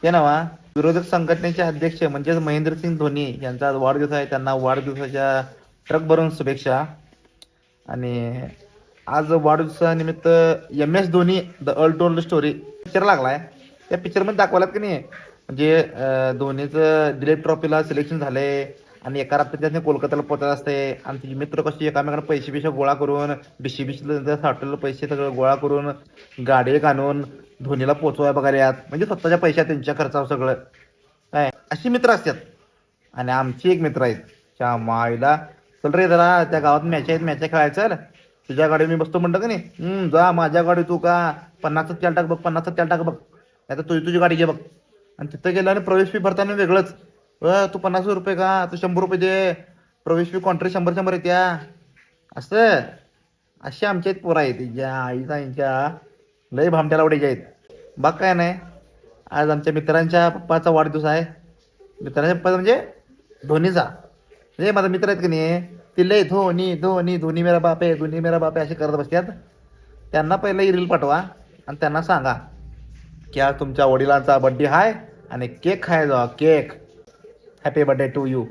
ते नावा विरोधक संघटनेचे अध्यक्ष म्हणजेच महेंद्रसिंग धोनी यांचा आज वाढदिवस आहे. त्यांना वाढदिवसाच्या ट्रक भरून शुभेच्छा. आणि आज वाढदिवसानिमित्त MS Dhoni the untold story picture लागलाय. त्या पिक्चरमध्ये दाखवलात की नाही, म्हणजे धोनीचं दिलीप ट्रॉफीला सिलेक्शन झालंय आणि एका रात्री त्याने कोलकात्याला पोहोचत असते आणि तिचे मित्र कशी एकामेकांना पैसे गोळा करून बिशी साठवलेलं पैसे सगळं गोळा करून गाडी एक आणून धोनीला पोचवाय बघायला यात, म्हणजे स्वतःच्या पैशात त्यांच्या खर्चावर सगळं काय अशी मित्र असतात. आणि आमची एक मित्र आहेत त्या माईला, चल रे जरा त्या गावात मॅच खेळायचं, चल तुझ्या गाडी मी बसतो म्हणतं का नाही, जा माझ्या गाडी तू का 50चं तेल टाक बघ, 50चं तेल टाक बघ, नाही तर तुझी गाडी घे बघ. आणि तिथं गेलं आणि प्रवेश फी भरताना वेगळंच, तू 50 रुपये का, तू 100 रुपये दे, प्रवेश फी कॉन्ट्री 100 येत्या. असं अशी आमच्या आहेत पोरं आहेत ज्या आईचा यांच्या लय भामट्याला उडायचे आहेत. बाग काय नाही, आज आमच्या मित्रांच्या पप्पाचा वाढदिवस आहे. मित्रांच्या पप्पा म्हणजे धोनीचा, म्हणजे माझा मित्र आहेत की नाही, ते लय धोनी धोनी धोनी मेरा बाप आहे, धोनी मेरा बाप आहे असे करत बसतात. त्यांना पहिलं रील पाठवा आणि त्यांना सांगा की आज तुमच्या वडिलांचा बड्डे आहे आणि केक खायचा, cake. Happy birthday to you.